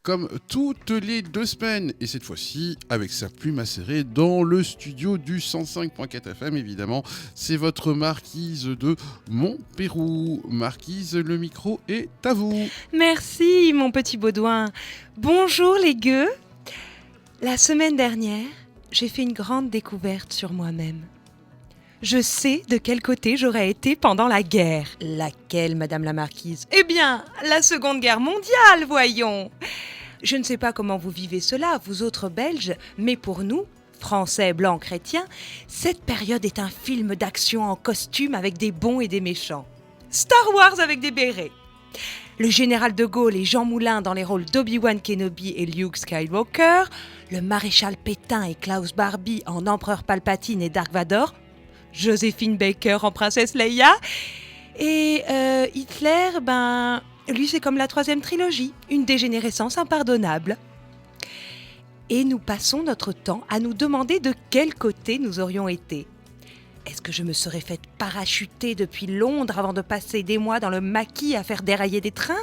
comme toutes les 2 semaines. Et cette fois-ci, avec sa plume acérée dans le studio du 105.4 FM, évidemment. C'est votre Marquise de Montpérou. Marquise, le micro est à vous. Merci, mon petit Baudouin. Bonjour les gueux. La semaine dernière, j'ai fait une grande découverte sur moi-même. Je sais de quel côté j'aurais été pendant la guerre. Laquelle, madame la marquise ? Eh bien, la Seconde Guerre mondiale, voyons. Je ne sais pas comment vous vivez cela, vous autres Belges, mais pour nous, Français, blancs, chrétiens, cette période est un film d'action en costume avec des bons et des méchants. Star Wars avec des bérets. Le général de Gaulle et Jean Moulin dans les rôles d'Obi-Wan Kenobi et Luke Skywalker, le maréchal Pétain et Klaus Barbie en Empereur Palpatine et Dark Vador, Joséphine Baker en Princesse Leia, et Hitler, lui c'est comme la 3e trilogie, une dégénérescence impardonnable. Et nous passons notre temps à nous demander de quel côté nous aurions été. Est-ce que je me serais faite parachuter depuis Londres avant de passer des mois dans le maquis à faire dérailler des trains ?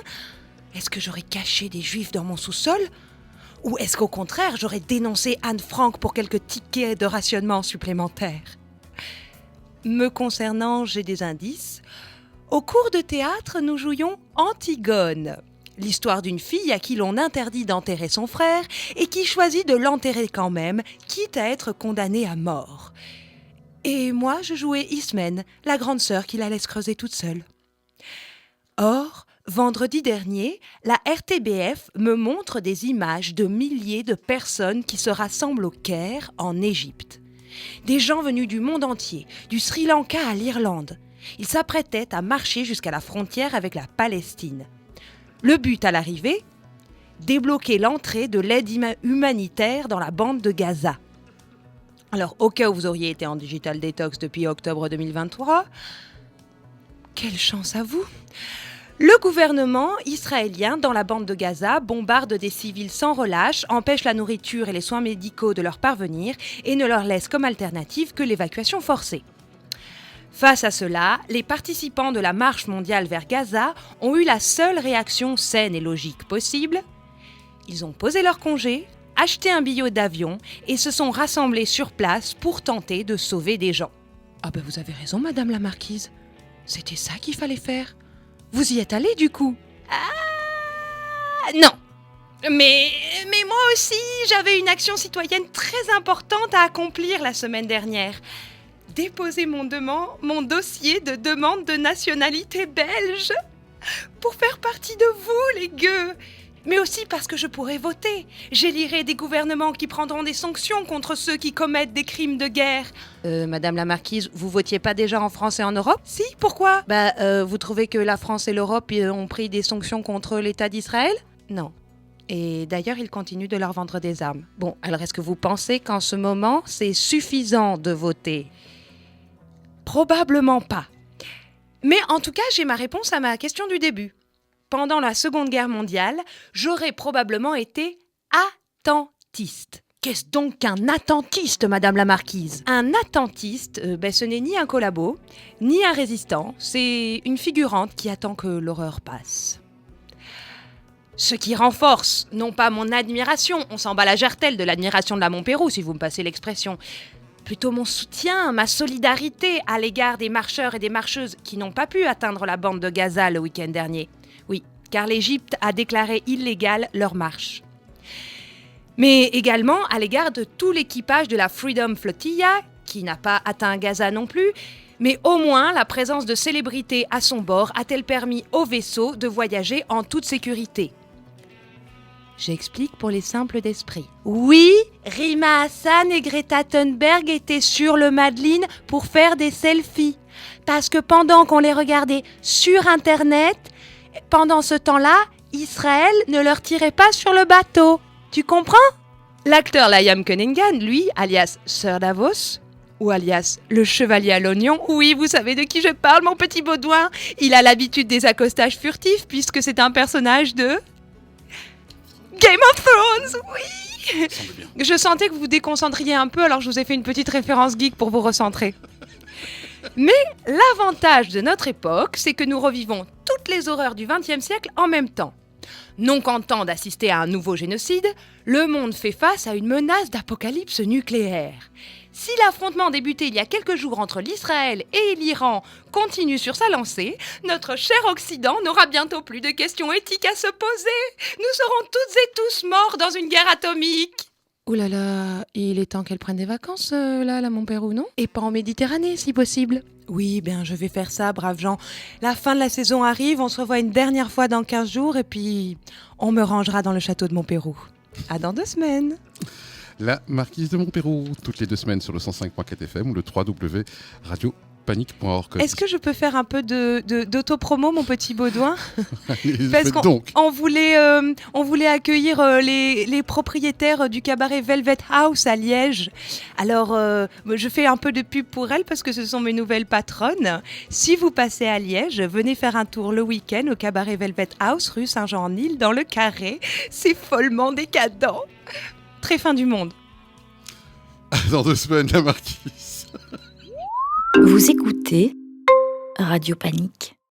Est-ce que j'aurais caché des juifs dans mon sous-sol ? Ou est-ce qu'au contraire, j'aurais dénoncé Anne Frank pour quelques tickets de rationnement supplémentaires ? Me concernant, j'ai des indices. Au cours de théâtre, nous jouions Antigone, l'histoire d'une fille à qui l'on interdit d'enterrer son frère et qui choisit de l'enterrer quand même, quitte à être condamnée à mort. Et moi, je jouais Ismène, la grande sœur qui la laisse creuser toute seule. Or, vendredi dernier, la RTBF me montre des images de milliers de personnes qui se rassemblent au Caire, en Égypte. Des gens venus du monde entier, du Sri Lanka à l'Irlande. Ils s'apprêtaient à marcher jusqu'à la frontière avec la Palestine. Le but à l'arrivée ? Débloquer l'entrée de l'aide humanitaire dans la bande de Gaza. Alors, au cas où vous auriez été en digital detox depuis octobre 2023, quelle chance à vous ! Le gouvernement israélien dans la bande de Gaza bombarde des civils sans relâche, empêche la nourriture et les soins médicaux de leur parvenir et ne leur laisse comme alternative que l'évacuation forcée. Face à cela, les participants de la marche mondiale vers Gaza ont eu la seule réaction saine et logique possible. Ils ont posé leur congé, acheté un billet d'avion et se sont rassemblés sur place pour tenter de sauver des gens. Ah ben vous avez raison, madame la marquise. C'était ça qu'il fallait faire. Vous y êtes allée, du coup ? Non. Mais moi aussi, j'avais une action citoyenne très importante à accomplir la semaine dernière. Déposer mon dossier de demande de nationalité belge pour faire partie de vous, les gueux. Mais aussi parce que je pourrais voter. J'élirai des gouvernements qui prendront des sanctions contre ceux qui commettent des crimes de guerre. Madame la marquise, vous votiez pas déjà en France et en Europe ? Si, pourquoi ? Vous trouvez que la France et l'Europe ont pris des sanctions contre l'État d'Israël ? Non. Et d'ailleurs, ils continuent de leur vendre des armes. Bon, alors est-ce que vous pensez qu'en ce moment, c'est suffisant de voter ? Probablement pas. Mais en tout cas, j'ai ma réponse à ma question du début. Pendant la Seconde Guerre mondiale, j'aurais probablement été attentiste. Qu'est-ce donc qu'un attentiste, madame la marquise ? Un attentiste, ce n'est ni un collabo, ni un résistant, c'est une figurante qui attend que l'horreur passe. Ce qui renforce, non pas mon admiration, on s'en bat la jartelle de l'admiration de la Montpérou, si vous me passez l'expression, plutôt mon soutien, ma solidarité à l'égard des marcheurs et des marcheuses qui n'ont pas pu atteindre la bande de Gaza le week-end dernier. Oui, car l'Égypte a déclaré illégale leur marche. Mais également à l'égard de tout l'équipage de la Freedom Flotilla, qui n'a pas atteint Gaza non plus, mais au moins la présence de célébrités à son bord a-t-elle permis au vaisseau de voyager en toute sécurité. J'explique pour les simples d'esprit. Oui, Rima Hassan et Greta Thunberg étaient sur le Madeleine pour faire des selfies. Parce que pendant qu'on les regardait sur Internet, pendant ce temps-là, Israël ne leur tirait pas sur le bateau. Tu comprends ? L'acteur Liam Cunningham, lui, alias Sir Davos, ou alias le chevalier à l'oignon, oui, vous savez de qui je parle, mon petit Baudouin. Il a l'habitude des accostages furtifs puisque c'est un personnage de Game of Thrones, oui. Je sentais que vous vous déconcentriez un peu, alors je vous ai fait une petite référence geek pour vous recentrer. Mais l'avantage de notre époque, c'est que nous revivons toutes les horreurs du XXe siècle en même temps. Non content d'assister à un nouveau génocide, le monde fait face à une menace d'apocalypse nucléaire. Si l'affrontement débuté il y a quelques jours entre l'Israël et l'Iran continue sur sa lancée, notre cher Occident n'aura bientôt plus de questions éthiques à se poser. Nous serons toutes et tous morts dans une guerre atomique. Ouh là là, il est temps qu'elle prenne des vacances, là, mon Pérou, non ? Et pas en Méditerranée, si possible. Oui, je vais faire ça, braves gens. La fin de la saison arrive, on se revoit une dernière fois dans 15 jours, et puis on me rangera dans le château de Montpérou. À dans 2 semaines. La Marquise de Montpérou, toutes les 2 semaines sur le 105.4 FM ou le www.radiopanique.org. Est-ce que je peux faire un peu d'autopromo, mon petit Baudouin ? Parce donc. on voulait accueillir les propriétaires du cabaret Velvet House à Liège. Alors, je fais un peu de pub pour elles parce que ce sont mes nouvelles patronnes. Si vous passez à Liège, venez faire un tour le week-end au cabaret Velvet House, rue Saint-Jean-en-Île, dans le Carré. C'est follement décadent. Très fin du monde. Dans 2 semaines, la Marquise. Vous écoutez Radio Panique.